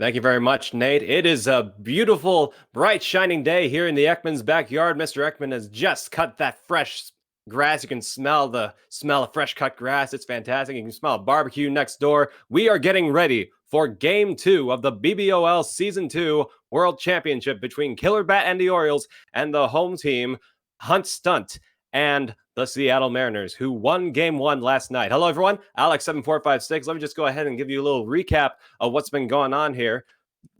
Thank you very much, Nate. It is a beautiful, bright, shining day here in the Ekman's backyard. Mr. Ekman has just cut that fresh grass. You can smell the smell of fresh cut grass. It's fantastic. You can smell a barbecue next door. We are getting ready for Game 2 of the BBOL Season 2 World Championship between Killerbat and the Orioles and the home team, huntstunt, and the Seattle Mariners, who won Game 1 last night. Hello, everyone. Alex7456. Let me just go ahead and give you a little recap of what's been going on here.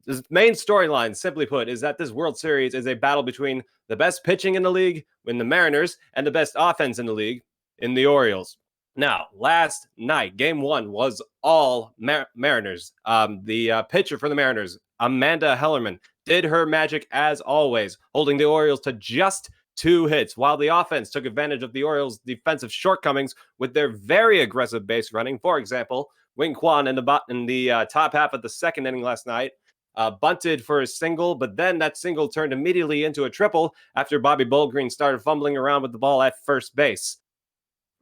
The main storyline, simply put, is that this World Series is a battle between the best pitching in the league in the Mariners and the best offense in the league in the Orioles. Now, last night, Game 1 was all Mariners. The pitcher for the Mariners, Amanda Hellerman, did her magic as always, holding the Orioles to just 2 hits, while the offense took advantage of the Orioles' defensive shortcomings with their very aggressive base running. For example, Wing Kwan in the top half of the second inning last night bunted for a single, but then that single turned immediately into a triple after Bobby Bullgreen started fumbling around with the ball at first base.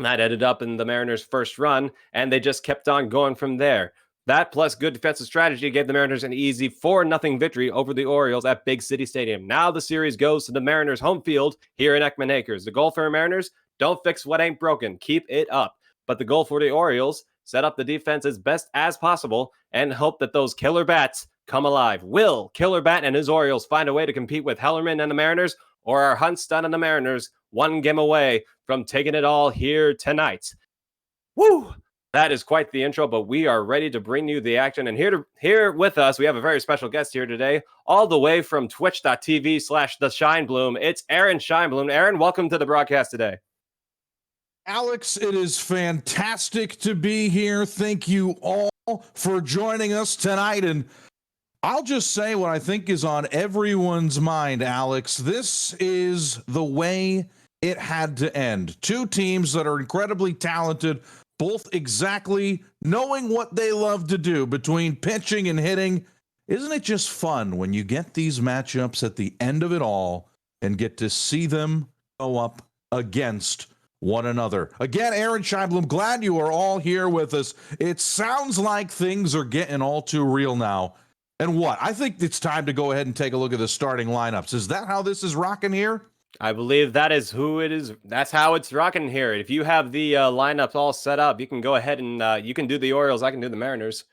That ended up in the Mariners' first run, and they just kept on going from there. That plus good defensive strategy gave the Mariners an easy 4-0 victory over the Orioles at Big City Stadium. Now the series goes to the Mariners' home field here in Ekman Acres. The goal for the Mariners, don't fix what ain't broken. Keep it up. But the goal for the Orioles, set up the defense as best as possible and hope that those killer bats come alive. Will Killerbat and his Orioles find a way to compete with Hellerman and the Mariners, or are huntstunt and the Mariners one game away from taking it all here tonight? Woo! That is quite the intro, but we are ready to bring you the action. And here with us, we have a very special guest here today, all the way from twitch.tv/the Shinebloom. It's Aaron Shinebloom. Aaron, welcome to the broadcast today. Alex, it is fantastic to be here. Thank you all for joining us tonight. And I'll just say what I think is on everyone's mind, Alex. This is the way it had to end. 2 teams that are incredibly talented, both exactly knowing what they love to do between pitching and hitting. Isn't it just fun when you get these matchups at the end of it all and get to see them go up against one another? Again, Aaron Shinebloom, glad you are all here with us. It sounds like things are getting all too real now. And what? I think it's time to go ahead and take a look at the starting lineups. Is that how this is rocking here? I believe that is who it is. That's how it's rocking here. If you have the lineups all set up, you can go ahead and you can do the Orioles. I can do the Mariners.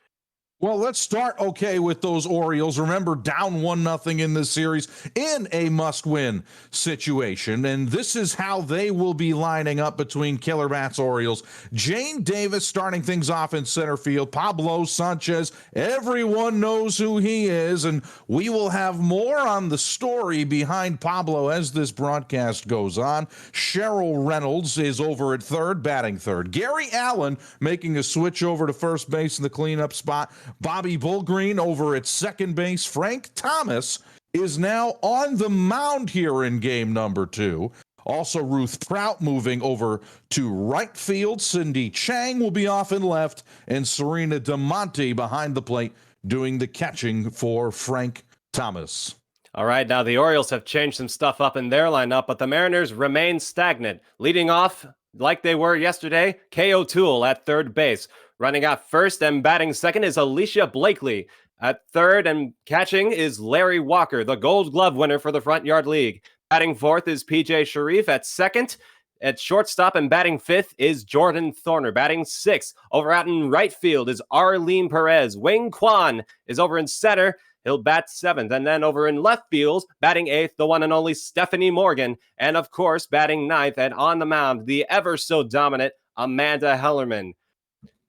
Well, let's start with those Orioles. Remember, down 1-0 in this series in a must-win situation. And this is how they will be lining up between Killerbat's Orioles. Jane Davis starting things off in center field. Pablo Sanchez, everyone knows who he is. And we will have more on the story behind Pablo as this broadcast goes on. Cheryl Reynolds is over at third, batting third. Gary Allen making a switch over to first base in the cleanup spot. Bobby Bullgreen over at second base. Frank Thomas is now on the mound here in game number 2. Also, Ruth Prout moving over to right field. Cindy Chang will be off in left, and Serena DeMonte behind the plate doing the catching for Frank Thomas. All right, now the Orioles have changed some stuff up in their lineup, but the Mariners remain stagnant. Leading off, like they were yesterday, Kay O'Toole at third base. Running out first and batting second is Alicia Blakely. At third and catching is Larry Walker, the Gold Glove winner for the Front Yard League. Batting fourth is PJ Sharif. At second, at shortstop and batting fifth is Jordan Thorner. Batting sixth, over out in right field is Arlene Perez. Wing Kwan is over in center. He'll bat seventh. And then over in left field, batting eighth, the one and only Stephanie Morgan. And of course, batting ninth and on the mound, the ever so dominant Amanda Hellerman.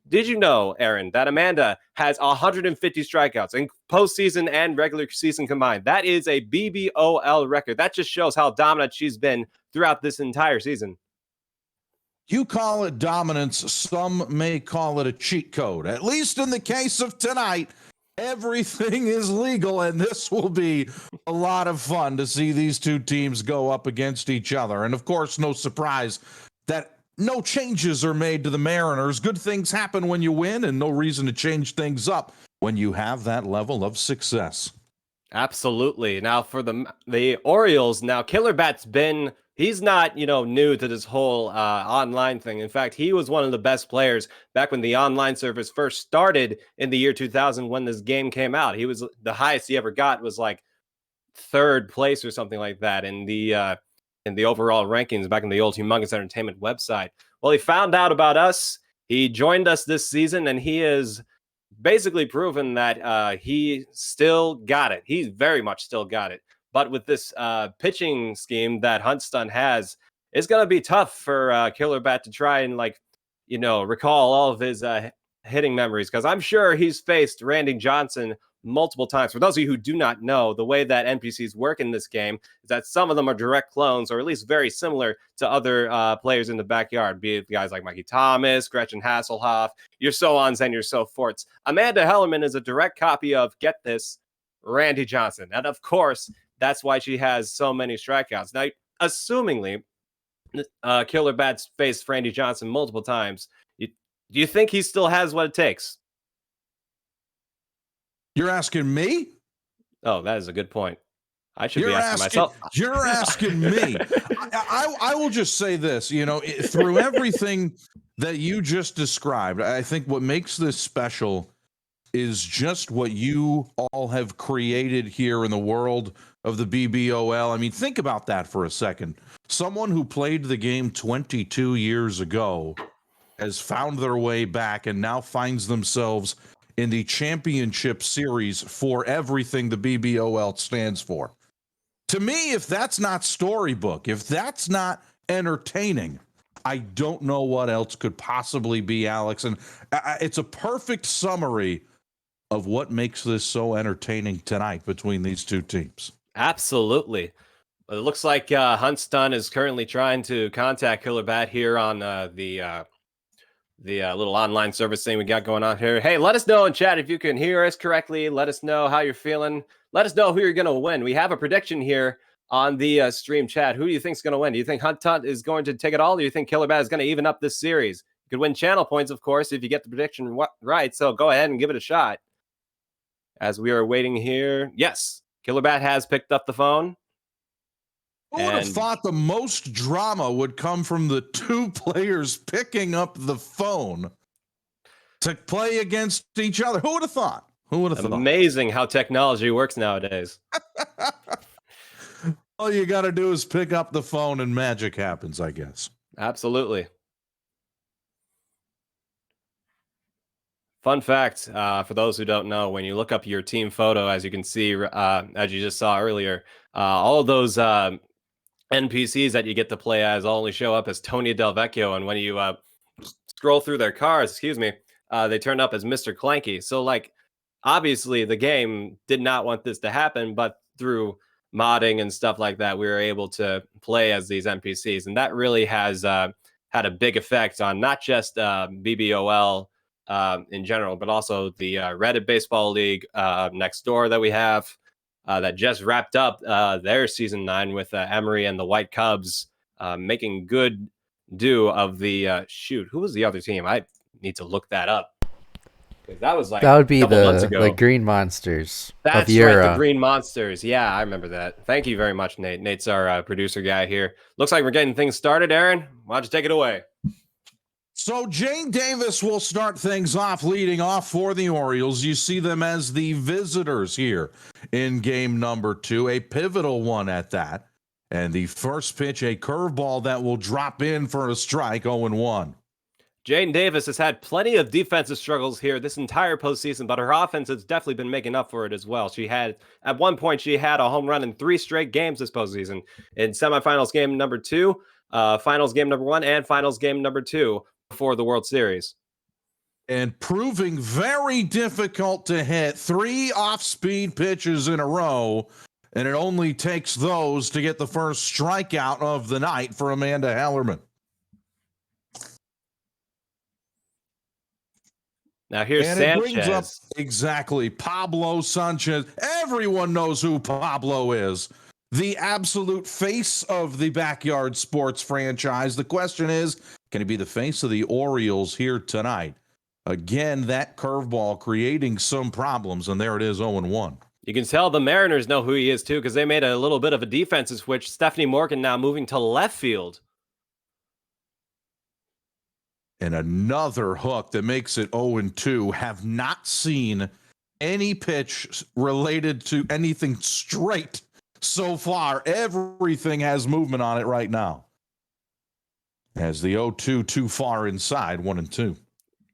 Did you know, Aaron, that Amanda has 150 strikeouts in postseason and regular season combined? That is a BBOL record. That just shows how dominant she's been throughout this entire season. You call it dominance. Some may call it a cheat code. At least in the case of tonight, everything is legal, and this will be a lot of fun to see these 2 teams go up against each other. And, of course, no surprise that no changes are made to the Mariners. Good things happen when you win, and no reason to change things up when you have that level of success. Absolutely. Now for the Orioles, now Killerbat's been he's not, new to this whole online thing. In fact, he was one of the best players back when the online service first started in the year 2000 when this game came out. He was the highest he ever got was like third place or something like that in the overall rankings back in the old Humongous Entertainment website. Well, he found out about us. He joined us this season, and he is basically proven that he still got it. He's very much still got it. But with this pitching scheme that huntstunt has, it's going to be tough for Killerbat to try and recall all of his hitting memories, because I'm sure he's faced Randy Johnson multiple times. For those of you who do not know, the way that NPCs work in this game is that some of them are direct clones, or at least very similar to other players in the backyard, be it guys like Mikey Thomas, Gretchen Hasselhoff, your so-ons and your so-forths. Amanda Hellerman is a direct copy of, get this, Randy Johnson. And of course, that's why she has so many strikeouts. Now, assumingly, Killerbat's faced Randy Johnson multiple times. Do you think he still has what it takes? You're asking me? Oh, that is a good point. I should be asking myself. You're asking me. I will just say this, through everything that you just described, I think what makes this special is just what you all have created here in the world of the BBOL. I mean, think about that for a second. Someone who played the game 22 years ago has found their way back and now finds themselves in the championship series for everything the BBOL stands for. To me, if that's not storybook, if that's not entertaining, I don't know what else could possibly be, Alex. And it's a perfect summary of what makes this so entertaining tonight between these two teams. Absolutely. It looks like huntstunt is currently trying to contact Killerbat here on the little online service thing we got going on here. Hey, let us know in chat if you can hear us correctly. Let us know how you're feeling. Let us know who you're going to win. We have a prediction here on the stream chat. Who do you think is going to win? Do you think huntstunt is going to take it all? Or do you think Killerbat is going to even up this series? You could win channel points, of course, if you get the prediction right. So go ahead and give it a shot. As we are waiting here. Yes, Killerbat has picked up the phone. Who would have thought the most drama would come from the two players picking up the phone to play against each other? Who would have thought? Who would have thought? Amazing how technology works nowadays. All you got to do is pick up the phone and magic happens, I guess. Absolutely. Fun fact, for those who don't know, when you look up your team photo, as you can see, as you just saw earlier, all of those NPCs that you get to play as only show up as Tony Del Vecchio, and when you scroll through their cars, they turn up as Mr. Clanky. So, obviously, the game did not want this to happen, but through modding and stuff like that, we were able to play as these NPCs, and that really has had a big effect on not just BBOL in general, but also the Reddit Baseball League next door that we have. That just wrapped up their season 9 with Emery and the White Cubs making good do of the who was the other team? I need to look that up. That was that would be the Green Monsters. That's right, the Green Monsters. Yeah, I remember that. Thank you very much, Nate. Nate's our producer guy here. Looks like we're getting things started. Aaron, why don't you take it away? So Jane Davis will start things off, leading off for the Orioles. You see them as the visitors here in game number 2, a pivotal one at that. And the first pitch, a curveball that will drop in for a strike, 0-1. Jane Davis has had plenty of defensive struggles here this entire postseason, but her offense has definitely been making up for it as well. At one point, she had a home run in 3 straight games this postseason, in semifinals game number 2, finals game number 1, and finals game number 2 before the World Series. And proving very difficult to hit, 3 off-speed pitches in a row, and it only takes those to get the first strikeout of the night for Amanda Hellerman. Now here's and Sanchez. It brings up exactly Pablo Sanchez. Everyone knows who Pablo is. The absolute face of the backyard sports franchise. The question is, can he be the face of the Orioles here tonight? Again, that curveball creating some problems, and there it is, 0-1. You can tell the Mariners know who he is too, because they made a little bit of a defensive switch. Stephanie Morgan now moving to left field. And another hook that makes it 0-2. Have not seen any pitch related to anything straight so far. Everything has movement on it right now. As the 0-2 too far inside, 1-2.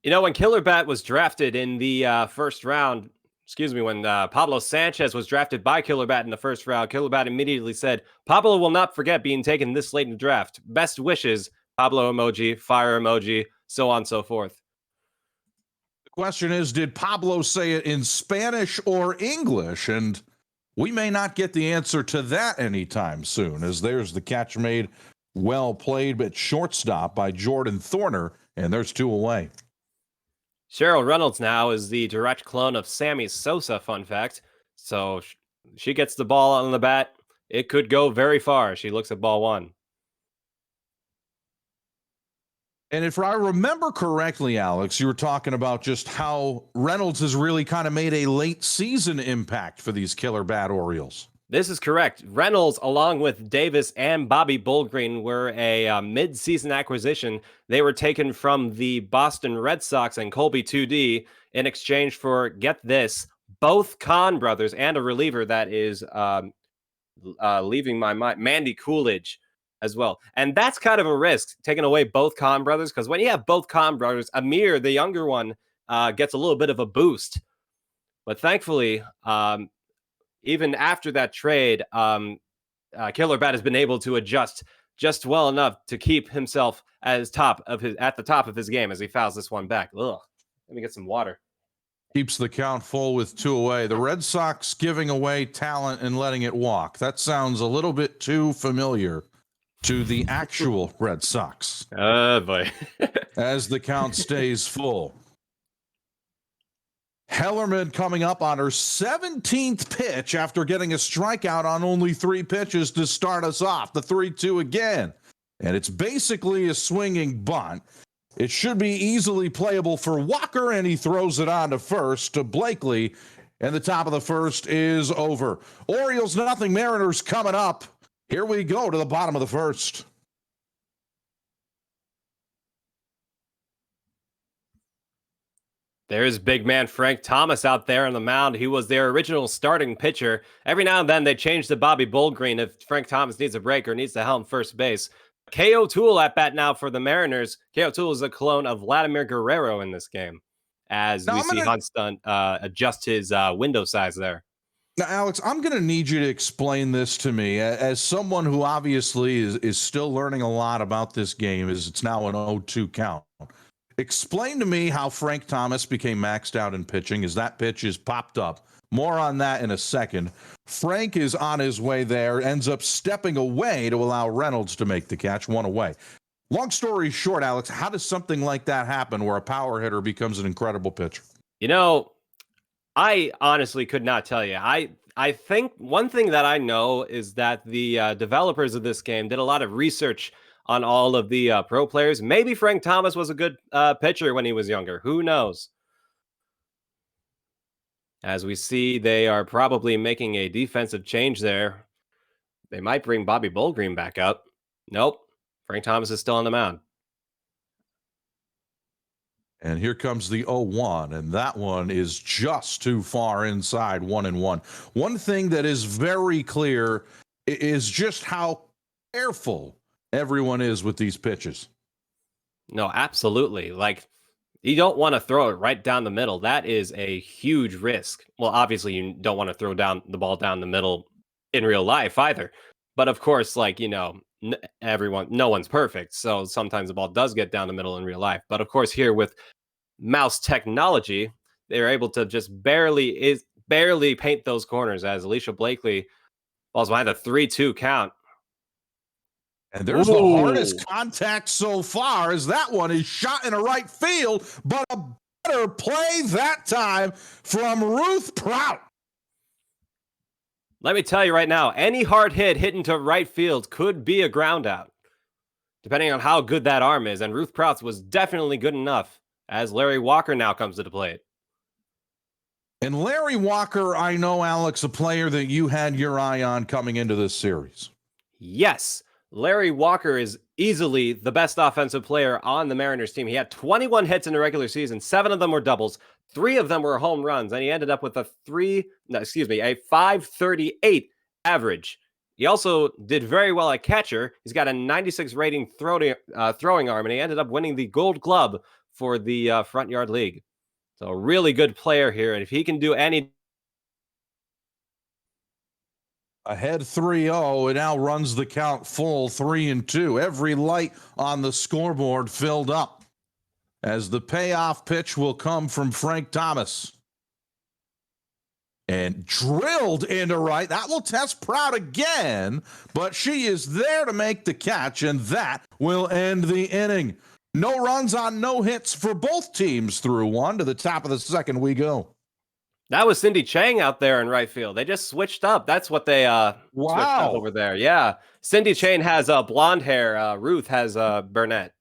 You know, when Killerbat was drafted in the first round, when Pablo Sanchez was drafted by Killerbat in the first round, Killerbat immediately said, Pablo will not forget being taken this late in the draft. Best wishes, Pablo emoji, fire emoji, so on and so forth. The question is, did Pablo say it in Spanish or English? And we may not get the answer to that anytime soon, as there's the catch made, well played, but shortstop by Jordan Thorner, and there's 2 away. Cheryl Reynolds now is the direct clone of Sammy Sosa, fun fact. So she gets the ball on the bat. It could go very far. She looks at ball 1. And if I remember correctly, Alex, you were talking about just how Reynolds has really kind of made a late season impact for these Killerbat Orioles. This is correct. Reynolds, along with Davis and Bobby Bullgreen, were a mid-season acquisition. They were taken from the Boston Red Sox and Colby 2D in exchange for, get this, both Kahn brothers and a reliever that is leaving my mind, Mandy Coolidge as well. And that's kind of a risk, taking away both Kahn brothers, because when you have both Kahn brothers, Amir, the younger one, gets a little bit of a boost. But thankfully, even after that trade, Killerbat has been able to adjust just well enough to keep himself at the top of his game as he fouls this one back. Ugh. Let me get some water. Keeps the count full with 2 away. The Red Sox giving away talent and letting it walk. That sounds a little bit too familiar to the actual Red Sox. Oh, boy. As the count stays full. Hellerman coming up on her 17th pitch after getting a strikeout on only 3 pitches to start us off. The 3-2 again. And it's basically a swinging bunt. It should be easily playable for Walker, and he throws it on to first to Blakely. And the top of the first is over. Orioles nothing, Mariners coming up. Here we go to the bottom of the first. There's big man Frank Thomas out there on the mound. He was their original starting pitcher. Every now and then they change to Bobby Bullgreen if Frank Thomas needs a break or needs to helm first base. K.O. Toole at bat now for the Mariners. K.O. Toole is a clone of Vladimir Guerrero in this game, as we see huntstunt adjust his window size there. Now, Alex, I'm going to need you to explain this to me. As someone who obviously is still learning a lot about this game, as it's now an 0-2 count. Explain to me how Frank Thomas became maxed out in pitching as that pitch is popped up. More on that in a second. Frank is on his way there, ends up stepping away to allow Reynolds to make the catch, 1 away. Long story short, Alex, how does something like that happen where a power hitter becomes an incredible pitcher? You know, I honestly could not tell you. I think one thing that I know is that the developers of this game did a lot of research on all of the pro players. Maybe Frank Thomas was a good pitcher when he was younger. Who knows? As we see, they are probably making a defensive change there. They might bring Bobby Bullgreen back up. Nope. Frank Thomas is still on the mound. And here comes the 0-1, and that one is just too far inside, 1-1. One thing that is very clear is just how careful everyone is with these pitches. No, absolutely. Like, you don't want to throw it right down the middle. That is a huge risk. Well, obviously, you don't want to throw down the ball down the middle in real life either. But of course, like, you know, no one's perfect. So sometimes the ball does get down the middle in real life. But of course, here with mouse technology, they're able to just barely paint those corners as Alicia Blakely falls behind a 3-2 count. And there's the hardest contact so far, as that one is shot in a right field, but a better play that time from Ruth Prout. Let me tell you right now, any hard hit into right field could be a ground out, depending on how good that arm is. And Ruth Prout's was definitely good enough, as Larry Walker now comes to the plate. And Larry Walker, I know, Alex, a player that you had your eye on coming into this series. Yes. Larry Walker is easily the best offensive player on the Mariners team. He had 21 hits in the regular season. 7 of them were doubles. 3 of them were home runs. And he ended up with a 538 average. He also did very well at catcher. He's got a 96 rating throwing arm, and he ended up winning the Gold Glove for the Front Yard League. So a really good player here. And if he can do any... Ahead 3-0, it now runs the count full 3-2. Every light on the scoreboard filled up as the payoff pitch will come from Frank Thomas. And drilled into right. That will test Proud again, but she is there to make the catch, and that will end the inning. No runs on no hits for both teams through one. To the top of the second we go. That was Cindy Chang out there in right field. They just switched up. That's what they switched up over there. Yeah. Cindy Chang has blonde hair. Ruth has brunette.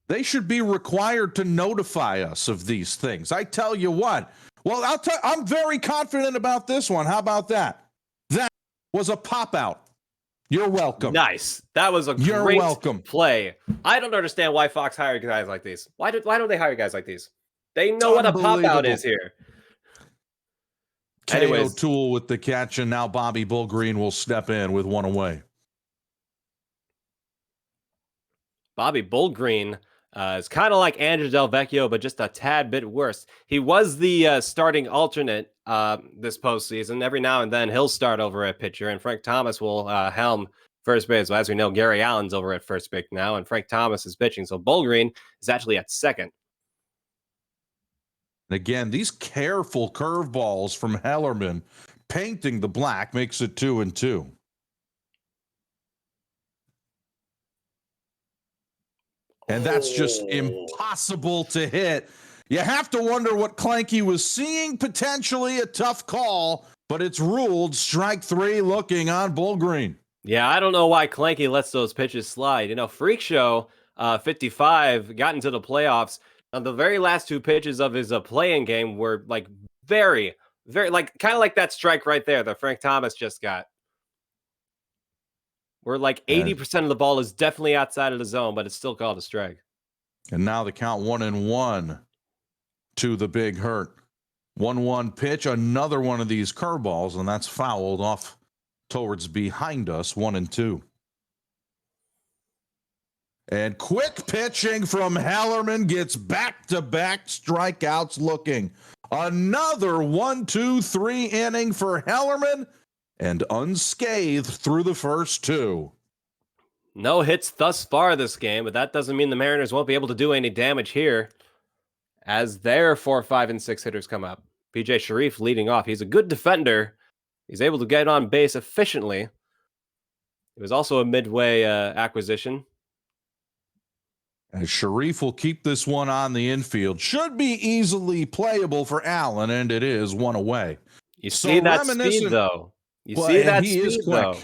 They should be required to notify us of these things. I tell you what. Well, I'm very confident about this one. How about that? That was a pop out. You're welcome. Nice. That was a great play. I don't understand why Fox hired guys like these. Why don't they hire guys like these? They know what a pop out is here. K. O'Toole with the catch, and now Bobby Bullgreen will step in with one away. Bobby Bullgreen is kind of like Andrew Delvecchio, but just a tad bit worse. He was the starting alternate this postseason. Every now and then he'll start over at pitcher, and Frank Thomas will helm first base. Well, as we know, Gary Allen's over at first base now, and Frank Thomas is pitching. So Bullgreen is actually at second. Again, these careful curveballs from Hellerman painting the black makes it 2-2. And that's just impossible to hit. You have to wonder what Clanky was seeing, potentially a tough call, but it's ruled strike 3 looking on Bullgreen. Yeah, I don't know why Clanky lets those pitches slide. You know, Freak Show 55 got into the playoffs. The very last 2 pitches of his playing game were like very, like kind of like that strike right there that Frank Thomas just got. Where like 80% of the ball is definitely outside of the zone, but it's still called a strike. And now the count 1-1 to the Big Hurt. 1-1 pitch, another one of these curveballs, and that's fouled off towards behind us, 1-2. And quick pitching from Hellerman gets back-to-back strikeouts looking. Another 1-2-3 inning for Hellerman, and unscathed through the first 2. No hits thus far this game, but that doesn't mean the Mariners won't be able to do any damage here as their 4, 5, and 6 hitters come up. PJ Sharif leading off. He's a good defender. He's able to get on base efficiently. It was also a midway acquisition. As Sharif will keep this one on the infield. Should be easily playable for Allen, and it is one away. You see that speed, though. You see that speed, though.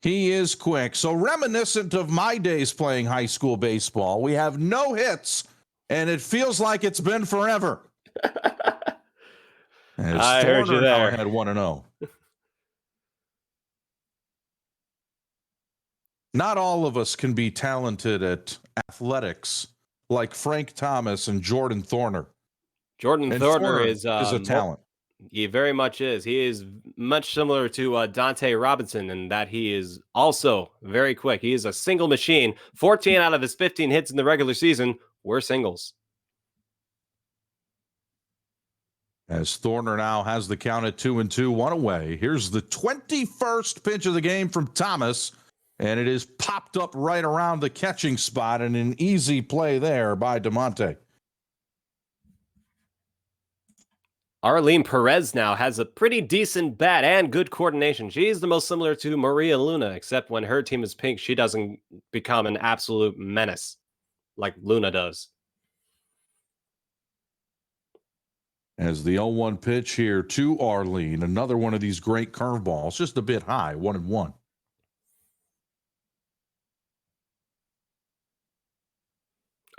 He is quick. So reminiscent of my days playing high school baseball, we have no hits, and it feels like it's been forever. I heard you there. Had 1-0. Not all of us can be talented at athletics like Frank Thomas and Jordan Thorner. Jordan Thorner is a talent. He very much is. He is much similar to Dante Robinson in that he is also very quick. He is a single machine. 14 out of his 15 hits in the regular season were singles. As Thorner now has the count at 2-2, one away. Here's the 21st pitch of the game from Thomas, and it is popped up right around the catching spot, and an easy play there by DeMonte. Arlene Perez now has a pretty decent bat and good coordination. She's the most similar to Maria Luna, except when her team is pink, she doesn't become an absolute menace like Luna does. As the 0-1 pitch here to Arlene, another one of these great curveballs, just a bit high, 1-1.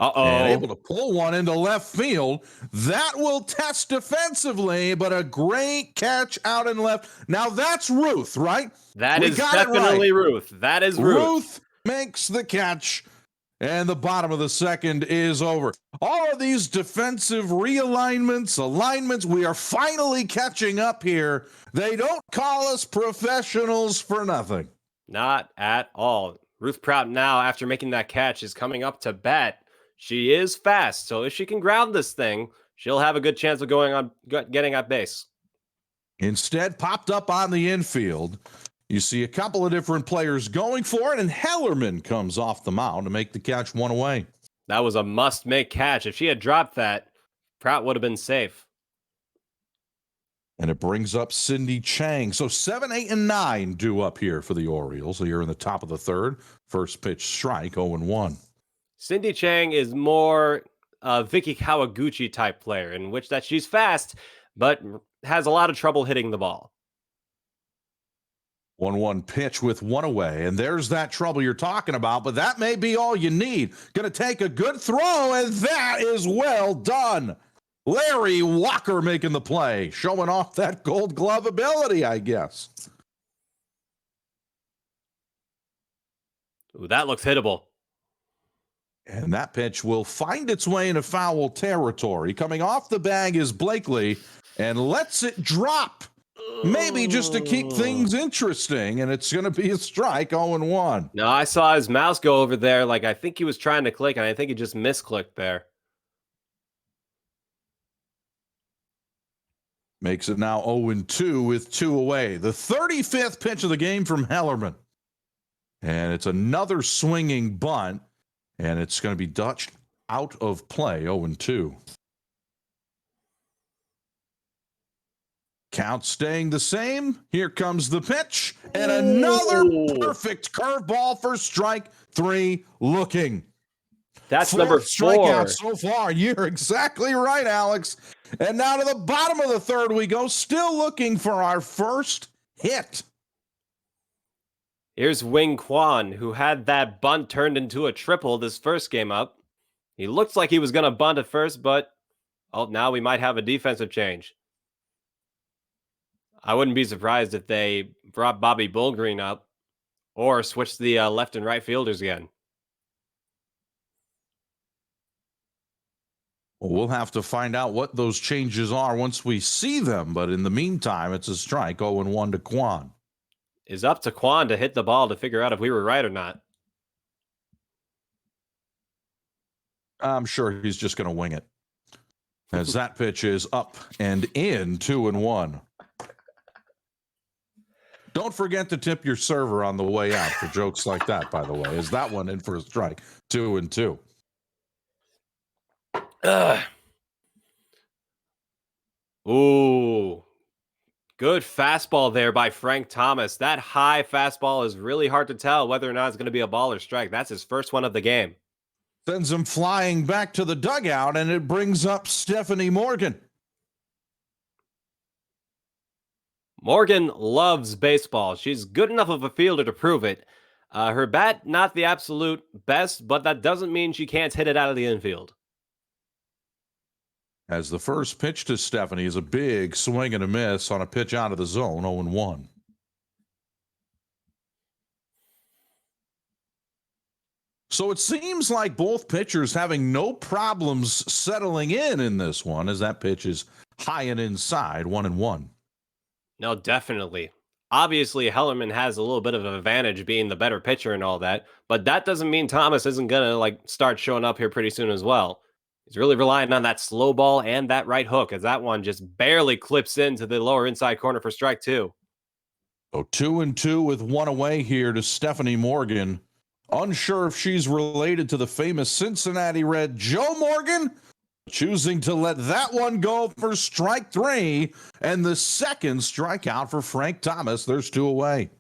And able to pull one into left field. That will test defensively, but a great catch out in left. Now that's Ruth, right? That is definitely Ruth. That is Ruth. Ruth makes the catch, and the bottom of the second is over. All of these defensive realignments, alignments, we are finally catching up here. They don't call us professionals for nothing. Not at all. Ruth Prout now, after making that catch, is coming up to bat. She is fast, so if she can ground this thing, she'll have a good chance of getting at base. Instead, popped up on the infield. You see a couple of different players going for it, and Hellerman comes off the mound to make the catch, one away. That was a must-make catch. If she had dropped that, Prout would have been safe. And it brings up Cindy Chang. So 7, 8, and 9 due up here for the Orioles. Here in the top of the third. First pitch strike, 0-1. Cindy Chang is more a Vicky Kawaguchi type player, in which that she's fast, but has a lot of trouble hitting the ball. 1-1 pitch with one away, and there's that trouble you're talking about, but that may be all you need. Going to take a good throw, and that is well done. Larry Walker making the play, showing off that Gold Glove ability, I guess. Ooh, that looks hittable. And that pitch will find its way into foul territory. Coming off the bag is Blakely, and lets it drop. Maybe just to keep things interesting, and it's going to be a strike, 0-1. No, I saw his mouse go over there. Like, I think he was trying to click, and I think he just misclicked there. Makes it now 0-2 with 2 away. The 35th pitch of the game from Hellerman. And it's another swinging bunt, and it's going to be dutched out of play, 0-2. Count staying the same. Here comes the pitch, and another perfect curveball for strike 3 looking. That's number 4. Strikeout so far. You're exactly right, Alex. And now to the bottom of the third we go, still looking for our first hit. Here's Wing Kwan, who had that bunt turned into a triple this first game up. He looks like he was going to bunt at first, but now we might have a defensive change. I wouldn't be surprised if they brought Bobby Bullgreen up or switched the left and right fielders again. Well, we'll have to find out what those changes are once we see them. But in the meantime, it's a strike, 0-1 to Kwan. It's up to Kwan to hit the ball to figure out if we were right or not. I'm sure he's just going to wing it. As that pitch is up and in, 2-1. Don't forget to tip your server on the way out for jokes like that, by the way. Is that one in for a strike? 2-2. Ooh. Good fastball there by Frank Thomas. That high fastball is really hard to tell whether or not it's going to be a ball or strike. That's his first one of the game. Sends him flying back to the dugout, and it brings up Stephanie Morgan. Morgan loves baseball. She's good enough of a fielder to prove it. Her bat, not the absolute best, but that doesn't mean she can't hit it out of the infield. As the first pitch to Stephanie is a big swing and a miss on a pitch out of the zone, 0-1. So it seems like both pitchers having no problems settling in this one, as that pitch is high and inside, 1-1. No, definitely. Obviously, Hellerman has a little bit of an advantage being the better pitcher and all that, but that doesn't mean Thomas isn't going to start showing up here pretty soon as well. He's really relying on that slow ball and that right hook, as that one just barely clips into the lower inside corner for strike 2. So 2-2 with 1 away here to Stephanie Morgan. Unsure if she's related to the famous Cincinnati Red Joe Morgan. Choosing to let that one go for strike 3, and the second strikeout for Frank Thomas. There's 2 away.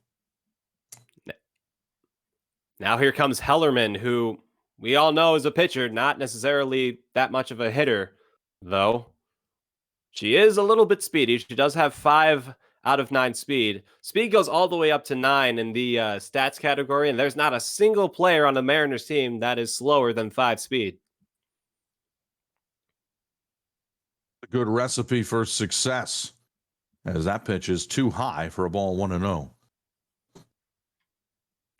Now here comes Hellerman, who we all know is a pitcher, not necessarily that much of a hitter, though. She is a little bit speedy. She does have 5 out of 9 speed. Speed goes all the way up to 9 in the stats category, and there's not a single player on the Mariners team that is slower than 5 speed. Good recipe for success, as that pitch is too high for a ball 1-0.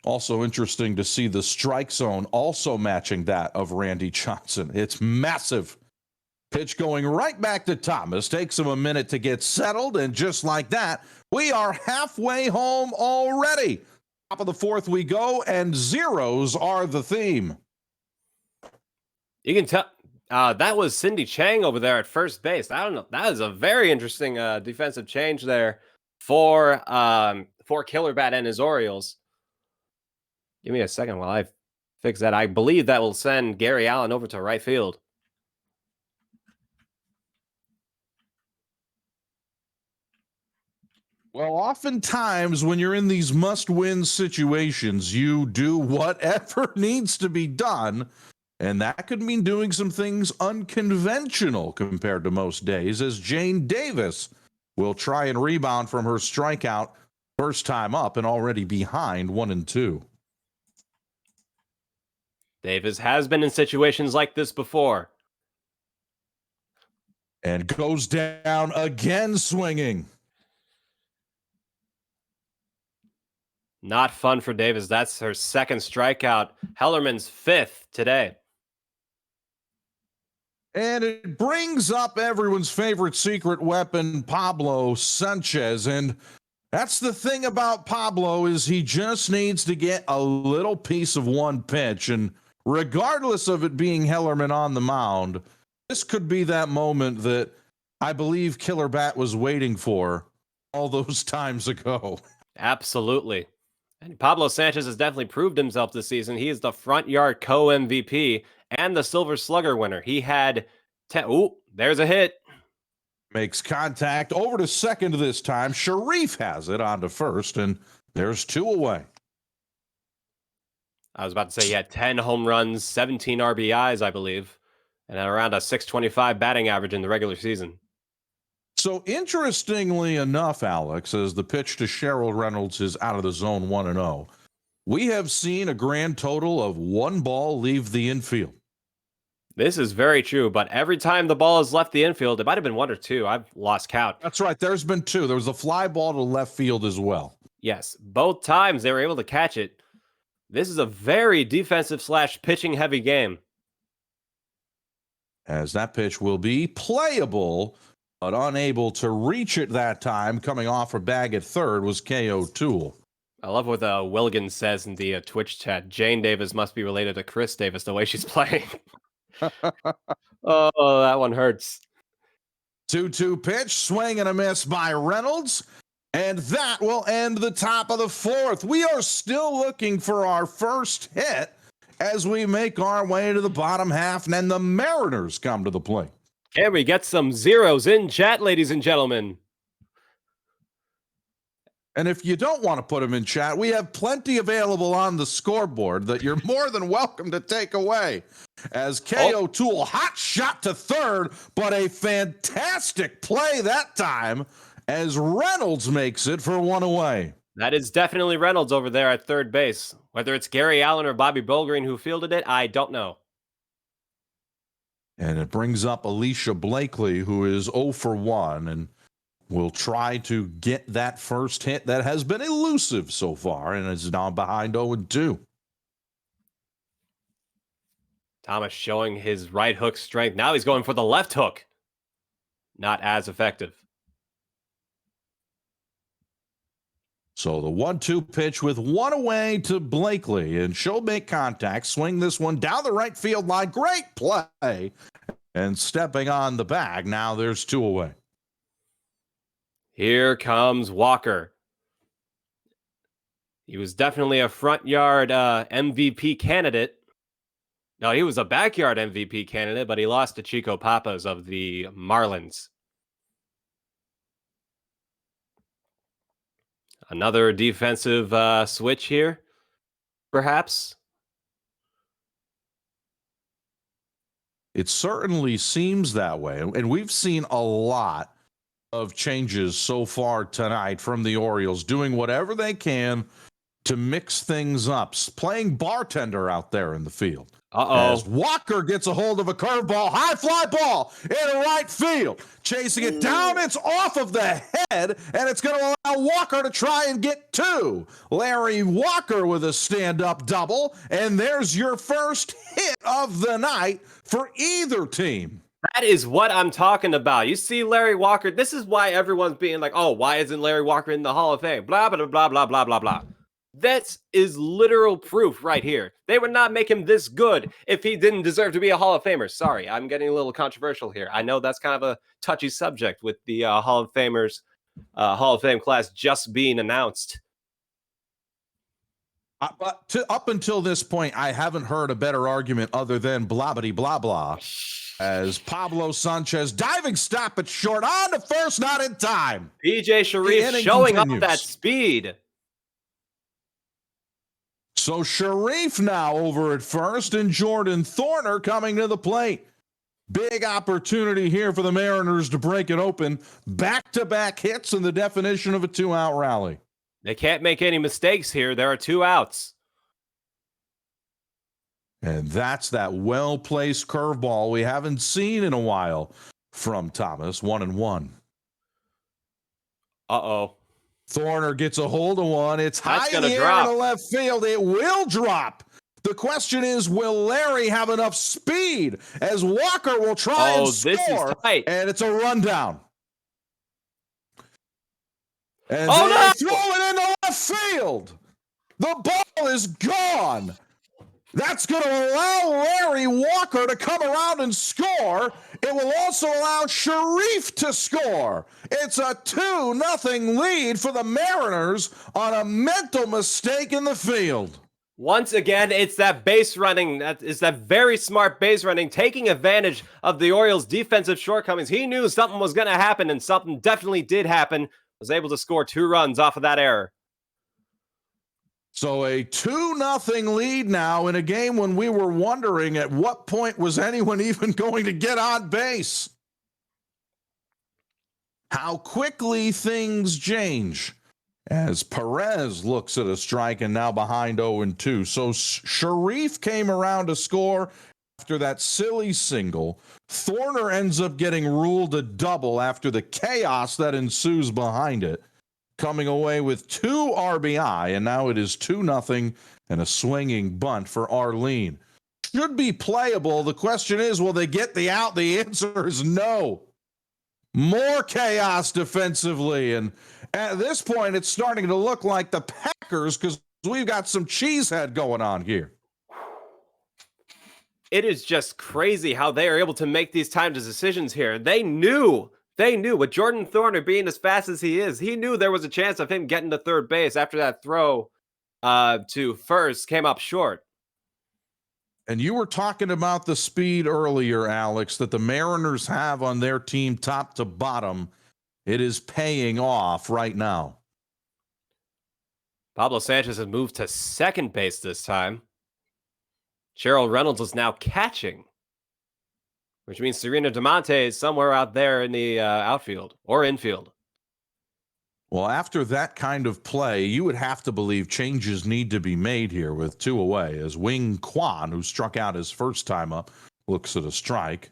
Also interesting to see the strike zone also matching that of Randy Johnson. It's massive. Pitch going right back to Thomas. Takes him a minute to get settled, and just like that, we are halfway home already. Top of the fourth we go, and zeros are the theme. You can tell that was Cindy Chang over there at first base. I don't know. That is a very interesting defensive change there for Killerbat and his Orioles. Give me a second while I fix that. I believe that will send Gary Allen over to right field. Well, oftentimes when you're in these must-win situations, you do whatever needs to be done, and that could mean doing some things unconventional compared to most days, as Jane Davis will try and rebound from her strikeout first time up and already behind 1-2. Davis has been in situations like this before. And goes down again swinging. Not fun for Davis. That's her second strikeout. Hellerman's fifth today. And it brings up everyone's favorite secret weapon, Pablo Sanchez. And that's the thing about Pablo, is he just needs to get a little piece of one pitch. And regardless of it being Hellerman on the mound, this could be that moment that I believe Killerbat was waiting for all those times ago. Absolutely. And Pablo Sanchez has definitely proved himself this season. He is the front yard co-MVP and the Silver Slugger winner. He had 10. Ooh, there's a hit. Makes contact over to second this time. Sharif has it on to first, and there's 2 away. I was about to say he had 10 home runs, 17 RBIs, I believe, and around a .625 batting average in the regular season. So interestingly enough, Alex, as the pitch to Cheryl Reynolds is out of the zone 1-0, we have seen a grand total of 1 ball leave the infield. This is very true, but every time the ball has left the infield, it might have been 1 or 2. I've lost count. That's right. There's been 2. There was a fly ball to left field as well. Yes, both times they were able to catch it. This is a very defensive / pitching heavy game. As that pitch will be playable, but unable to reach it that time, coming off a bag at third, was K.O. Toole. I love what Willigan says in the Twitch chat. Jane Davis must be related to Chris Davis, the way she's playing. Oh, that one hurts. 2-2 pitch, swing and a miss by Reynolds. And that will end the top of the fourth. We are still looking for our first hit as we make our way to the bottom half, and then the Mariners come to the plate. Can we get some zeros in chat, ladies and gentlemen? And if you don't want to put them in chat, we have plenty available on the scoreboard that you're more than welcome to take away. As K.O. Toole, hot shot to third, but a fantastic play that time as Reynolds makes it for 1 away. That is definitely Reynolds over there at third base. Whether it's Gary Allen or Bobby Bolgreen who fielded it, I don't know. And it brings up Alicia Blakely, who is 0 for 1, and will try to get that first hit that has been elusive so far and is now behind 0-2. Thomas showing his right hook strength. Now he's going for the left hook. Not as effective. So the 1-2 pitch with 1 away to Blakely, and she'll make contact, swing this one down the right field line. Great play. And stepping on the bag, now there's 2 away. Here comes Walker. He was definitely a front yard MVP candidate. No, he was a backyard MVP candidate, but he lost to Chico Papas of the Marlins. Another defensive switch here, perhaps. It certainly seems that way. And we've seen a lot of changes so far tonight from the Orioles, doing whatever they can to mix things up, playing bartender out there in the field. As Walker gets a hold of a curveball, high fly ball in right field. Chasing it down, it's off of the head, and it's going to allow Walker to try and get two. Larry Walker with a stand-up double, and there's your first hit of the night for either team. That is what I'm talking about. You see Larry Walker, this is why everyone's being like, oh, why isn't Larry Walker in the Hall of Fame? Blah, blah, blah, blah, blah, blah, blah. That is literal proof right here. They would not make him this good if he didn't deserve to be a Hall of Famer. Sorry, I'm getting a little controversial here. I know that's kind of a touchy subject with the Hall of Famers, Hall of Fame class just being announced. But up until this point, I haven't heard a better argument other than blah, blah, blah. As Pablo Sanchez diving stop at short on to first, not in time. PJ Sharif showing up that speed. So Sharif now over at first, and Jordan Thorner coming to the plate. Big opportunity here for the Mariners to break it open. Back-to-back hits in the definition of a two-out rally. They can't make any mistakes here. There are 2 outs. And that's that well-placed curveball we haven't seen in a while from Thomas. 1-1. Uh-oh. Thorner gets a hold of one. It's high in the air to left field. It will drop. The question is, will Larry have enough speed as Walker will try and score? This is tight. And it's a rundown. And they throw it into left field. The ball is gone. That's going to allow Larry Walker to come around and score. It will also allow Sharif to score. It's a 2-0 lead for the Mariners on a mental mistake in the field. Once again, it's that base running. That is that very smart base running, taking advantage of the Orioles' defensive shortcomings. He knew something was going to happen, and something definitely did happen. Was able to score 2 runs off of that error. So a 2-0 lead now in a game when we were wondering at what point was anyone even going to get on base. How quickly things change as Perez looks at a strike and now behind 0-2. So Sharif came around to score after that silly single. Thorner ends up getting ruled a double after the chaos that ensues behind it, coming away with 2 RBI, and now it is 2-0 and a swinging bunt for Arlene. Should be playable. The question is, will they get the out? The answer is no. More chaos defensively, and at this point, it's starting to look like the Packers because we've got some cheesehead going on here. It is just crazy how they are able to make these timed decisions here. They knew with Jordan Thorner being as fast as he is, he knew there was a chance of him getting to third base after that throw to first came up short. And you were talking about the speed earlier, Alex, that the Mariners have on their team top to bottom. It is paying off right now. Pablo Sanchez has moved to second base this time. Cheryl Reynolds is now catching, which means Serena DeMonte is somewhere out there in the outfield or infield. Well, after that kind of play, you would have to believe changes need to be made here with 2 away as Wing Kwan, who struck out his first time up, looks at a strike.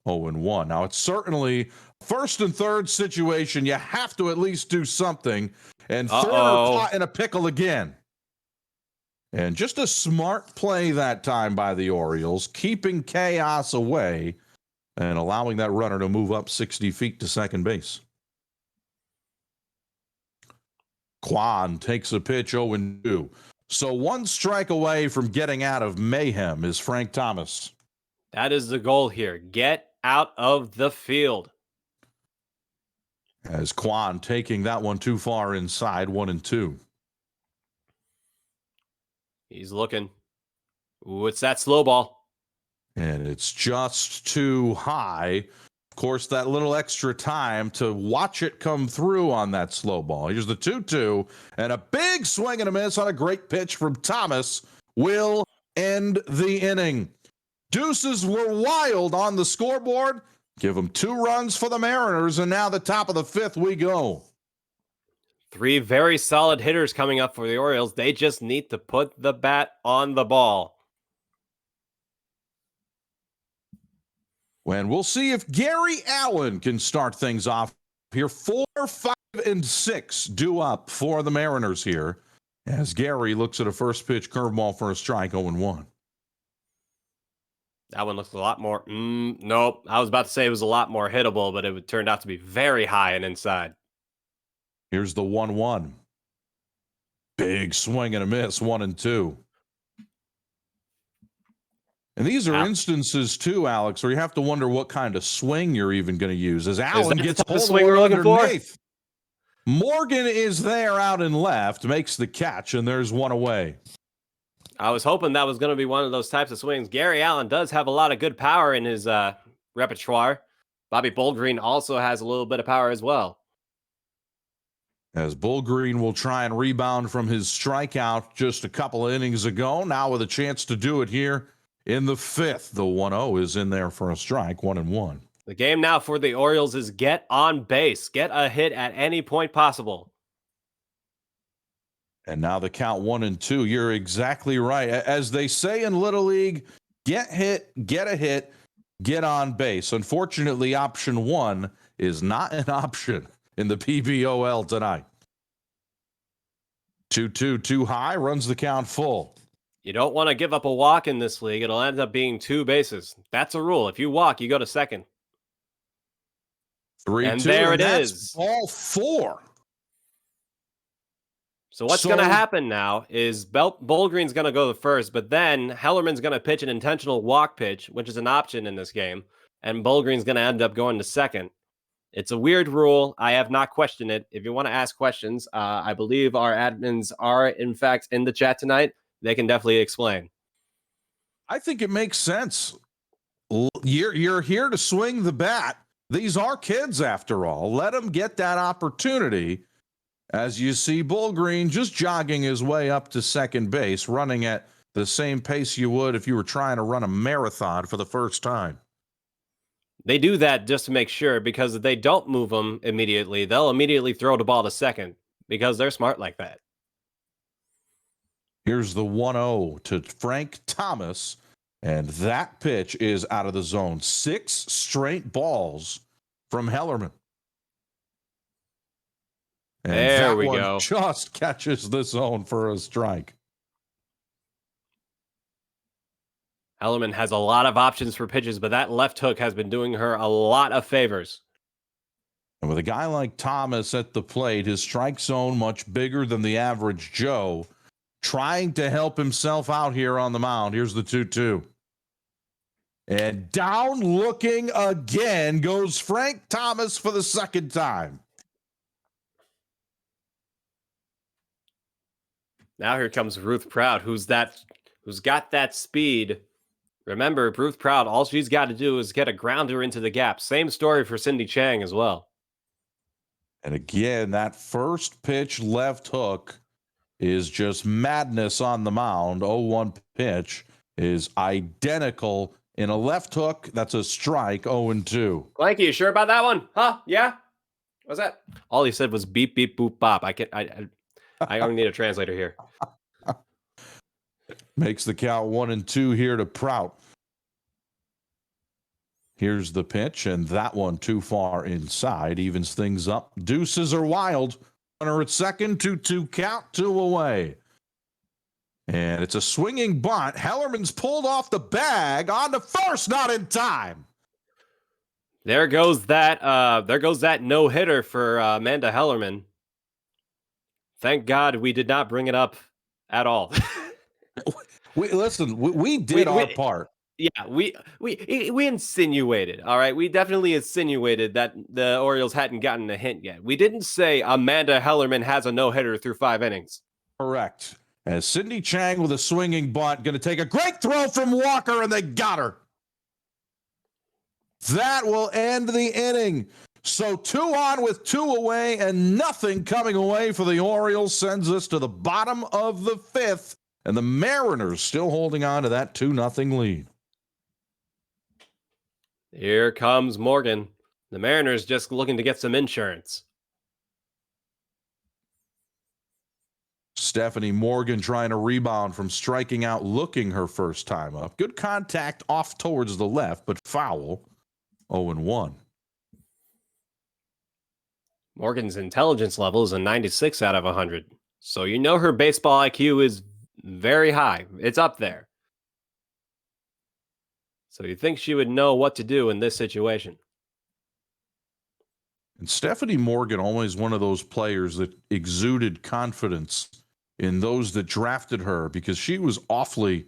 0-1. Now, it's certainly first and third situation. You have to at least do something. And Thorner caught in a pickle again. And just a smart play that time by the Orioles, keeping chaos away and allowing that runner to move up 60 feet to second base. Kwan takes a pitch 0-2. So 1 strike away from getting out of mayhem is Frank Thomas. That is the goal here. Get out of the field. As Kwan taking that one too far inside, 1-2. He's looking. Ooh, it's that slow ball. And it's just too high. Of course, that little extra time to watch it come through on that slow ball. Here's the 2-2, and a big swing and a miss on a great pitch from Thomas will end the inning. Deuces were wild on the scoreboard. Give them 2 runs for the Mariners, and now the top of the 5th we go. 3 very solid hitters coming up for the Orioles. They just need to put the bat on the ball. When we'll see if Gary Allen can start things off here. 4, 5, and 6 due up for the Mariners here as Gary looks at a first pitch curveball for a strike, 0-1. That one looks a lot more. Nope. I was about to say it was a lot more hittable, but it turned out to be very high and inside. Here's the 1-1. Big swing and a miss, 1-2. And these are instances too, Alex, where you have to wonder what kind of swing you're even going to use. As Allen gets the swing we're looking underneath. Morgan is there out and left, makes the catch, and there's one away. I was hoping that was going to be one of those types of swings. Gary Allen does have a lot of good power in his repertoire. Bobby Bullgreen also has a little bit of power as well. As Bullgreen will try and rebound from his strikeout just a couple of innings ago, now with a chance to do it here in the 5th. The 1-0 is in there for a strike, 1-1. The game now for the Orioles is get on base. Get a hit at any point possible. And now the count 1-2. You're exactly right. As they say in Little League, get hit, get a hit, get on base. Unfortunately, option 1 is not an option in the BBOL tonight. 2-2, too high, runs the count full. You don't want to give up a walk in this league. It'll end up being 2 bases. That's a rule. If you walk, you go to second. 3-2, and there it is. All 4. So what's going to happen now is Bullgreen's going to go the first, but then Hellerman's going to pitch an intentional walk pitch, which is an option in this game, and Bullgreen's going to end up going to second. It's a weird rule. I have not questioned it. If you want to ask questions, I believe our admins are, in fact, in the chat tonight. They can definitely explain. I think it makes sense. You're here to swing the bat. These are kids, after all. Let them get that opportunity. As you see Bullgreen just jogging his way up to second base, running at the same pace you would if you were trying to run a marathon for the first time. They do that just to make sure, because if they don't move them immediately, they'll immediately throw the ball to second because they're smart like that. Here's the 1-0 to Frank Thomas, and that pitch is out of the zone. 6 straight balls from Hellerman. And there we one go. Just catches the zone for a strike. Hellerman has a lot of options for pitches, but that left hook has been doing her a lot of favors. And with a guy like Thomas at the plate, his strike zone much bigger than the average Joe, trying to help himself out here on the mound. Here's the 2-2. And down looking again goes Frank Thomas for the second time. Now here comes Ruth Proud, who's got that speed. Remember, Ruth Proud, all she's got to do is get a grounder into the gap. Same story for Cindy Chang as well. And again, that first pitch left hook is just madness on the mound. 0-1 pitch is identical in a left hook. That's a strike, 0-2. Blanky, you sure about that one? Huh? Yeah? What's that? All he said was beep, beep, boop, bop. I only need a translator here. Makes the count 1-2 here to Prout. Here's the pitch, and that one too far inside. Evens things up. Deuces are wild. Runner at second, 2-2 count, 2 away. And it's a swinging bunt. Hellerman's pulled off the bag on the first, not in time. There goes that no-hitter for Amanda Hellerman. Thank God we did not bring it up at all. We did our part. Yeah, we insinuated, all right? We definitely insinuated that the Orioles hadn't gotten a hint yet. We didn't say Amanda Hellerman has a no-hitter through 5 innings. Correct. As Cindy Chang with a swinging bunt, going to take a great throw from Walker, and they got her. That will end the inning. So 2 on with 2 away, and nothing coming away for the Orioles sends us to the bottom of the 5th, and the Mariners still holding on to that 2-0 lead. Here comes Morgan. The Mariners just looking to get some insurance. Stephanie Morgan trying to rebound from striking out, looking her first time up. Good contact off towards the left, but foul. 0-1. Morgan's intelligence level is a 96 out of 100. So you know her baseball IQ is very high. It's up there. So you think she would know what to do in this situation. And Stephanie Morgan, always one of those players that exuded confidence in those that drafted her because she was awfully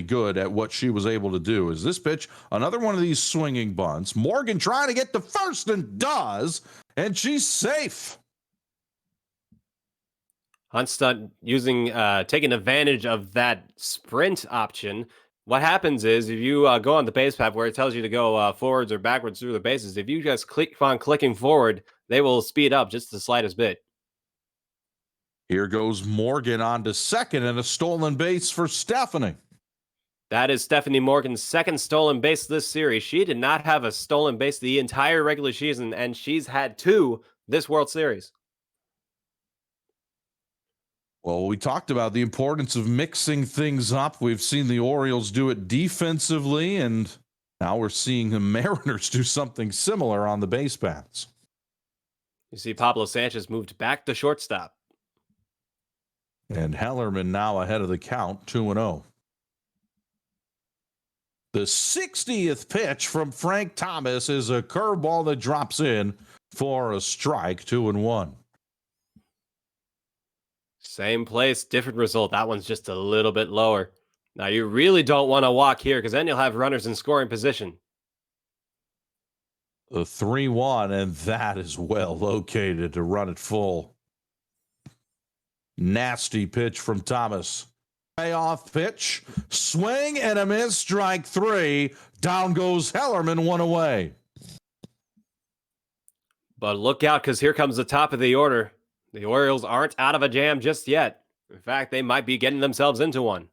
good at what she was able to do. Is this pitch another one of these swinging bunts? Morgan trying to get to first and does, and she's safe. Huntstunt taking advantage of that sprint option. What happens is if you go on the base path where it tells you to go forwards or backwards through the bases, if you just click on clicking forward, they will speed up just the slightest bit. Here goes Morgan on to second and a stolen base for Stephanie. That is Stephanie Morgan's second stolen base this series. She did not have a stolen base the entire regular season, and she's had 2 this World Series. Well, we talked about the importance of mixing things up. We've seen the Orioles do it defensively, and now we're seeing the Mariners do something similar on the base paths. You see Pablo Sanchez moved back to shortstop. And Hellerman now ahead of the count, 2-0. The 60th pitch from Frank Thomas is a curveball that drops in for a strike, 2-1. Same place, different result. That one's just a little bit lower. Now, you really don't want to walk here because then you'll have runners in scoring position. The 3-1, and that is well located to run it full. Nasty pitch from Thomas. Payoff pitch, swing and a miss, strike 3. Down goes Hellerman, 1 away. But look out because here comes the top of the order. The Orioles aren't out of a jam just yet. In fact, they might be getting themselves into one.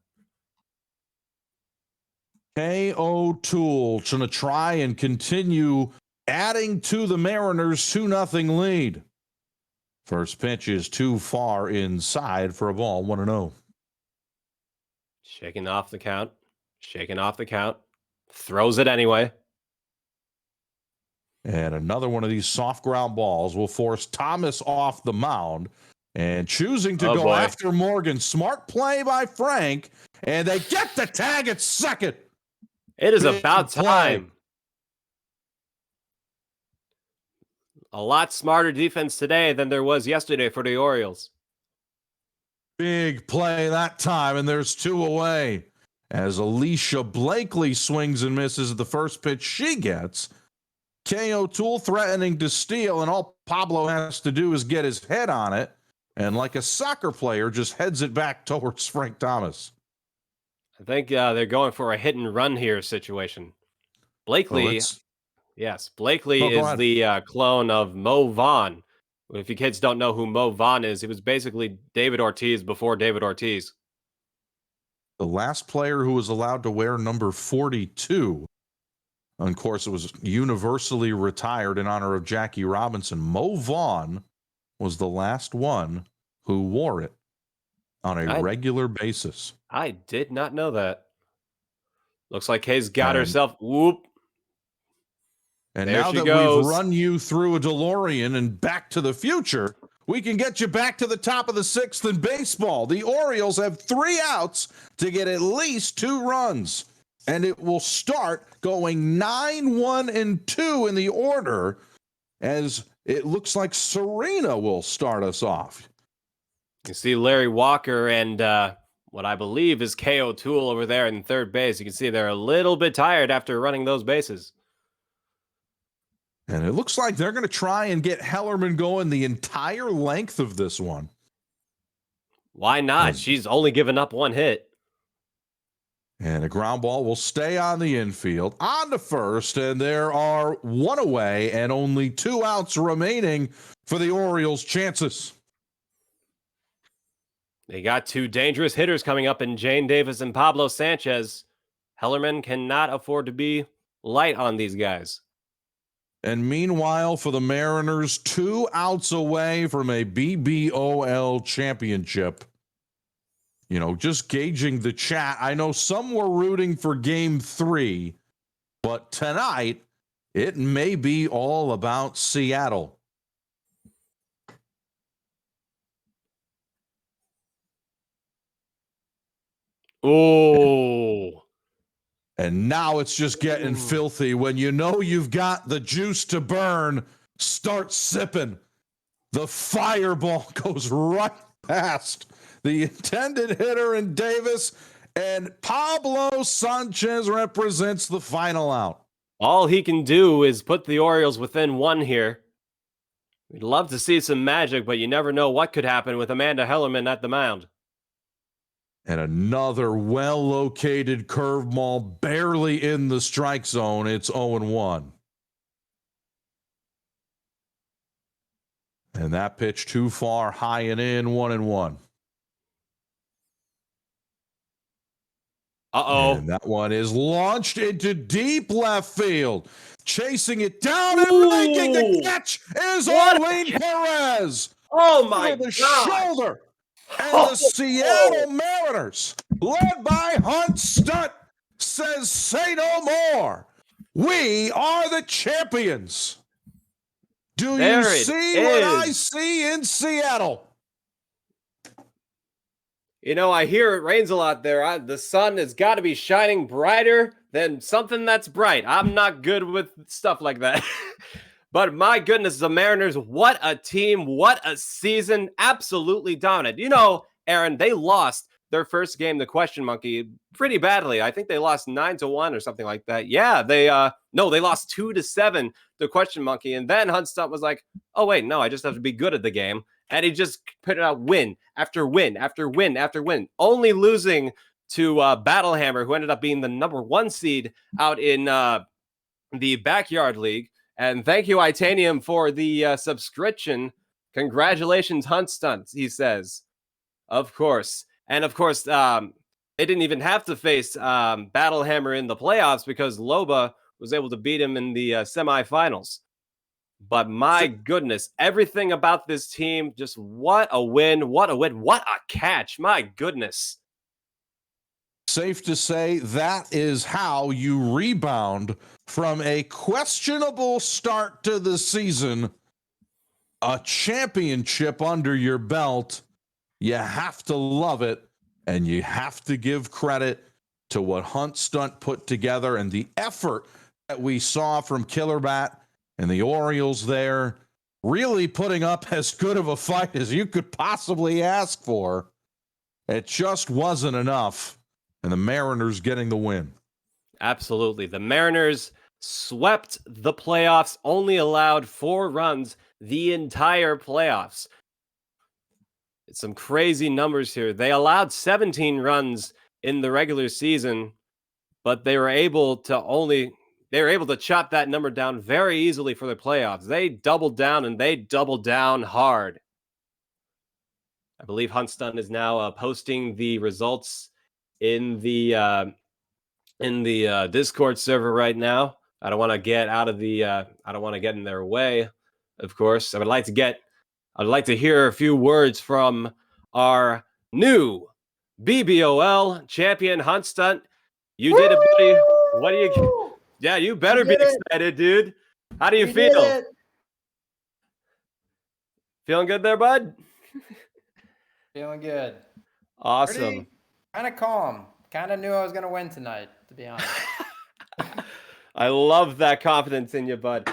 K.O. Toole going to try and continue adding to the Mariners' 2-0 lead. First pitch is too far inside for a ball, 1-0. Shaking off the count. Shaking off the count. Throws it anyway. And another one of these soft ground balls will force Thomas off the mound. And choosing to go after Morgan. Smart play by Frank. And they get the tag at second. It is about time. A lot smarter defense today than there was yesterday for the Orioles. Big play that time, and there's 2 away. As Alicia Blakely swings and misses at the first pitch she gets. K.O. Toole threatening to steal, and all Pablo has to do is get his head on it, and like a soccer player, just heads it back towards Frank Thomas. I think they're going for a hit and run here situation. Blakely, yes, Blakely is the clone of Mo Vaughn. If you kids don't know who Mo Vaughn is, he was basically David Ortiz before David Ortiz. The last player who was allowed to wear number 42. And of course, it was universally retired in honor of Jackie Robinson. Mo Vaughn was the last one who wore it on a regular basis. I did not know that. Looks like Kay's got herself. Whoop. And there now that goes. We've run you through a DeLorean and Back to the Future, we can get you back to the top of the 6th in baseball. The Orioles have 3 outs to get at least 2 runs. And it will start going 9-1-2 in the order, as it looks like Serena will start us off. You see Larry Walker and what I believe is K.O. Toole over there in third base. You can see they're a little bit tired after running those bases. And it looks like they're going to try and get Hellerman going the entire length of this one. Why not? She's only given up 1 hit. And a ground ball will stay on the infield, on to first, and there are 1 away and only 2 outs remaining for the Orioles' chances. They got 2 dangerous hitters coming up in Jane Davis and Pablo Sanchez. Hellerman cannot afford to be light on these guys. And meanwhile, for the Mariners, 2 outs away from a BBOL championship. You know, just gauging the chat. I know some were rooting for game 3, but tonight it may be all about Seattle. Oh. And now it's just getting filthy. When you know you've got the juice to burn, start sipping. The fireball goes right past the intended hitter in Davis, and Pablo Sanchez represents the final out. All he can do is put the Orioles within one here. We'd love to see some magic, but you never know what could happen with Amanda Hellerman at the mound. And another well-located curveball, barely in the strike zone. It's 0-1. And that pitch too far, high and in, 1-1. Uh-oh. And that one is launched into deep left field. Chasing it down and making the catch is Arlene Perez. Oh, my over the gosh. shoulder. And the Seattle Mariners, led by huntstunt, says, say no more. We are the champions. Do you see what I see in Seattle? You know, I hear it rains a lot there. The sun has got to be shining brighter than something that's bright. I'm not good with stuff like that. But my goodness, the Mariners, what a team, what a season, absolutely dominant. You know, Aaron, they lost their first game, the Question Monkey, pretty badly. I think they lost 9-1 or something like that. Yeah, they lost 2-7 to Question Monkey. And then huntstunt was like, oh, wait, no, I just have to be good at the game. And he just put out win after win after win after win, only losing to Battlehammer, who ended up being the number 1 seed out in the Backyard League. And thank you, Itanium, for the subscription. Congratulations, huntstunt, he says. Of course. And of course, they didn't even have to face Battlehammer in the playoffs because Loba was able to beat him in the semifinals. But my goodness, everything about this team, just what a win, what a catch. My goodness. Safe to say that is how you rebound from a questionable start to the season, a championship under your belt. You have to love it, and you have to give credit to what huntstunt put together and the effort that we saw from Killerbat and the Orioles there, really putting up as good of a fight as you could possibly ask for. It just wasn't enough, and the Mariners getting the win. Absolutely. The Mariners swept the playoffs, only allowed 4 runs the entire playoffs. It's some crazy numbers here. They allowed 17 runs in the regular season, but they were able to chop that number down very easily for the playoffs. They doubled down, and they doubled down hard. I believe huntstunt is now posting the results in the Discord server right now. I don't want to get out of the I don't want to get in their way, of course. I'd like to hear a few words from our new BBOL champion, huntstunt. You did it, buddy. What do you? Yeah, you better be excited, dude. How do you feel? Feeling good there, bud? Feeling good. Awesome. Kind of calm. Kind of knew I was going to win tonight, to be honest. I love that confidence in you, bud.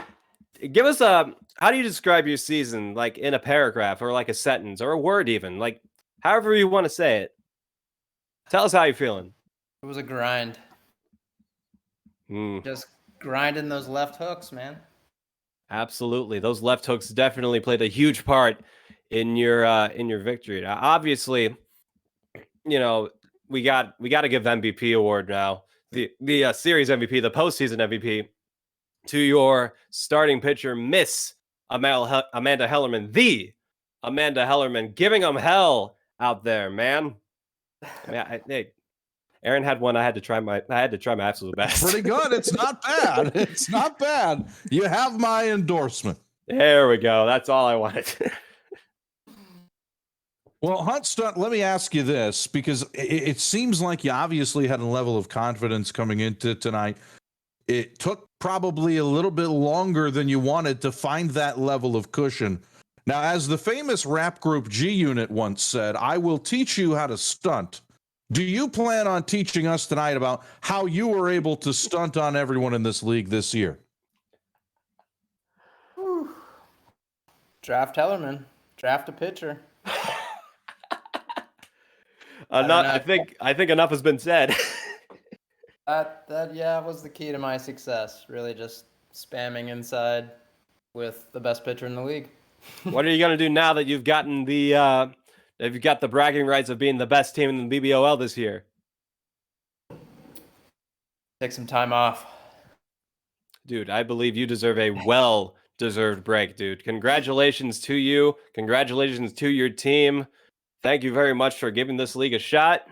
Give us how do you describe your season, like in a paragraph or like a sentence or a word even, like however you want to say it. Tell us how you're feeling. It was a grind. Just grinding those left hooks, man. Absolutely. Those left hooks definitely played a huge part in your victory. Now, obviously, you know, we got to give MVP award now. The series MVP, the postseason MVP, to your starting pitcher, Miss Amanda Hellerman, the Amanda Hellerman, giving them hell out there, man. I mean, Aaron had one. I had to try my absolute best. Pretty good. It's not bad. It's not bad. You have my endorsement. There we go. That's all I wanted. Well, huntstunt, let me ask you this, because it seems like you obviously had a level of confidence coming into tonight. it took probably a little bit longer than you wanted to find that level of cushion. Now, as the famous rap group G Unit once said, I will teach you how to stunt. Do you plan on teaching us tonight about how you were able to stunt on everyone in this league this year? Whew. Draft Hellerman. Draft a pitcher. I think enough has been said. That was the key to my success. Really just spamming inside with the best pitcher in the league. What are you gonna do now that you've gotten you've got the bragging rights of being the best team in the BBOL this year? Take some time off. Dude, I believe you deserve a well-deserved break, dude. Congratulations to you. Congratulations to your team. Thank you very much for giving this league a shot.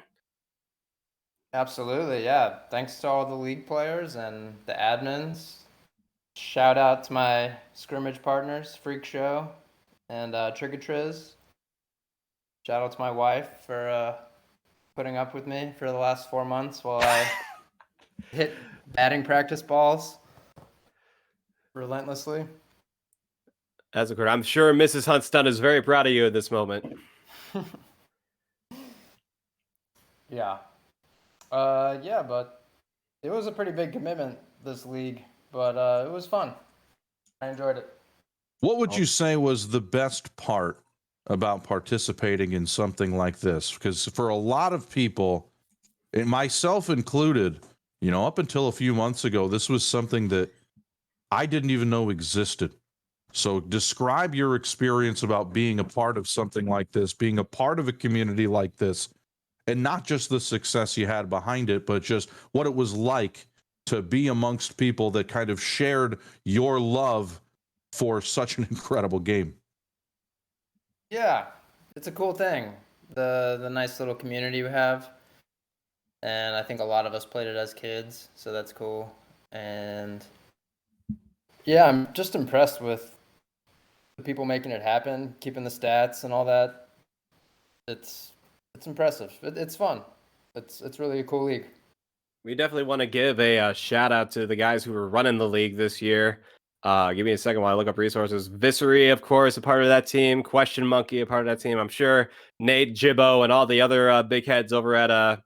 Absolutely, yeah. Thanks to all the league players and the admins. Shout out to my scrimmage partners, Freak Show and Trick or Triz. Shout out to my wife for putting up with me for the last 4 months while I hit batting practice balls relentlessly. That's a good. I'm sure Mrs. Huntstunt is very proud of you at this moment. Yeah. But it was a pretty big commitment, this league, but it was fun. I enjoyed it. What would you say was the best part about participating in something like this? Because for a lot of people, and myself included, up until a few months ago, this was something that I didn't even know existed. So describe your experience about being a part of something like this, being a part of a community like this, and not just the success you had behind it, but just what it was like to be amongst people that kind of shared your love for such an incredible game. Yeah, it's a cool thing. The nice little community we have. And I think a lot of us played it as kids, so that's cool. And yeah, I'm just impressed with the people making it happen, keeping the stats and all that. It's impressive. It's fun. It's really a cool league. We definitely want to give a shout out to the guys who were running the league this year. Give me a second while I look up resources. Visery, of course, a part of that team. Question Monkey, a part of that team. I'm sure Nate, Jibbo, and all the other big heads over at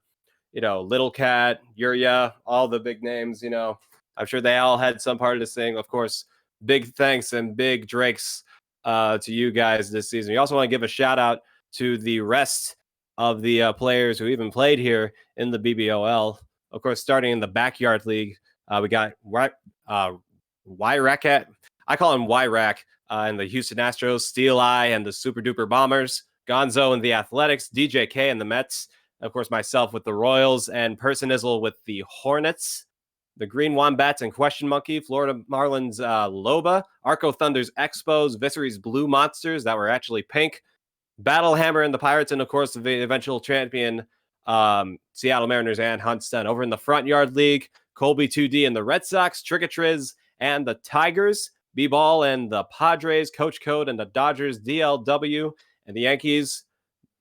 Little Cat, Yuria, all the big names. I'm sure they all had some part of this thing. Of course, big thanks and big drakes to you guys this season. We also want to give a shout out to the rest of the players who even played here in the BBOL. Of course, starting in the Backyard League, we got Wyrack. I call him Wyrack, and the Houston Astros, Steel Eye and the Super Duper Bombers, Gonzo and the Athletics, DJK and the Mets, of course, myself with the Royals, and Personizzle with the Hornets, the Green Wombats and Question Monkey, Florida Marlins Loba, Arco Thunder's Expos, Visery's Blue Monsters that were actually pink, Battle Hammer and the Pirates, and of course the eventual champion Seattle Mariners and Huntstunt. Over in the Front Yard League, Colby 2D and the Red Sox, Trickatriz and the Tigers, B-Ball and the Padres, Coach Code and the Dodgers, DLW and the Yankees,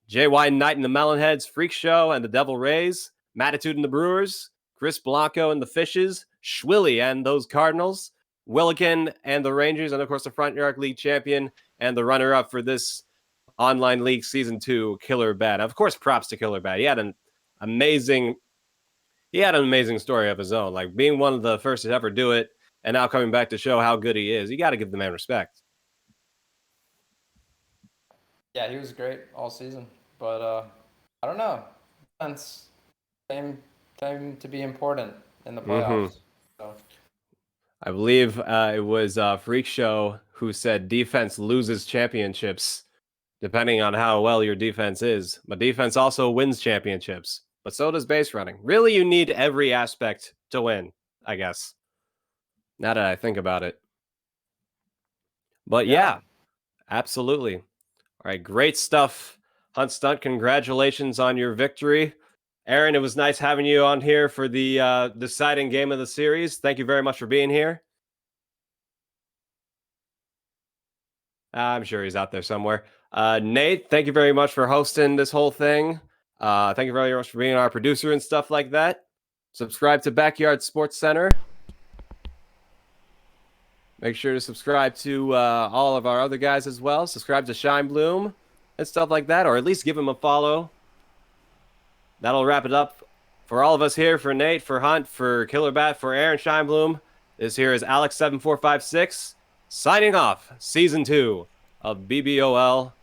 JY Knight and the Melonheads, Freak Show and the Devil Rays, Matitude and the Brewers, Chris Blanco and the Fishes, Schwilly and those Cardinals, Willikin and the Rangers, and of course the Front Yard League champion and the runner-up for this online league season 2, Killerbat. Of course, props to Killerbat. He had an amazing story of his own, like being one of the first to ever do it, and now coming back to show how good he is. You got to give the man respect. Yeah, he was great all season, but I don't know. Defense came to be important in the playoffs. So. I believe it was Freak Show who said defense loses championships depending on how well your defense is. But defense also wins championships. But so does base running. Really, you need every aspect to win, I guess. Now that I think about it. But yeah, absolutely. All right, great stuff. Huntstunt, congratulations on your victory. Aaron, it was nice having you on here for the deciding game of the series. Thank you very much for being here. I'm sure he's out there somewhere. Nate, thank you very much for hosting this whole thing. Thank you very much for being our producer and stuff like that. Subscribe to Backyard Sports Center. Make sure to subscribe to all of our other guys as well. Subscribe to Shinebloom and stuff like that, or at least give him a follow. That'll wrap it up for all of us here. For Nate, for Hunt, for Killerbat, for Aaron Shinebloom. This here is Alex7456 signing off Season 2 of BBOL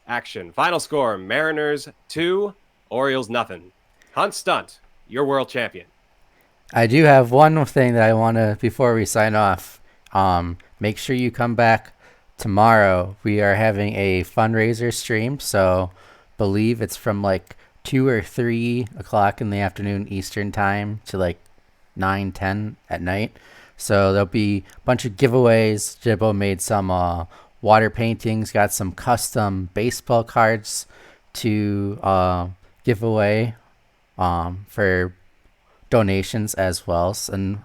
action. Final score, Mariners 2, Orioles nothing. Hunt Stunt, your world champion. I do have one thing that I want to, before we sign off, make sure you come back tomorrow. We are having a fundraiser stream, so believe it's from like 2 or 3 o'clock in the afternoon Eastern time to like 9, 10 at night. So there'll be a bunch of giveaways. Jibbo made some water paintings, got some custom baseball cards to give away for donations as well, and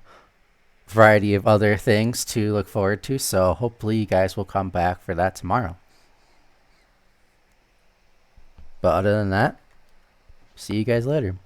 a variety of other things to look forward to. So hopefully you guys will come back for that tomorrow. But other than that, see you guys later.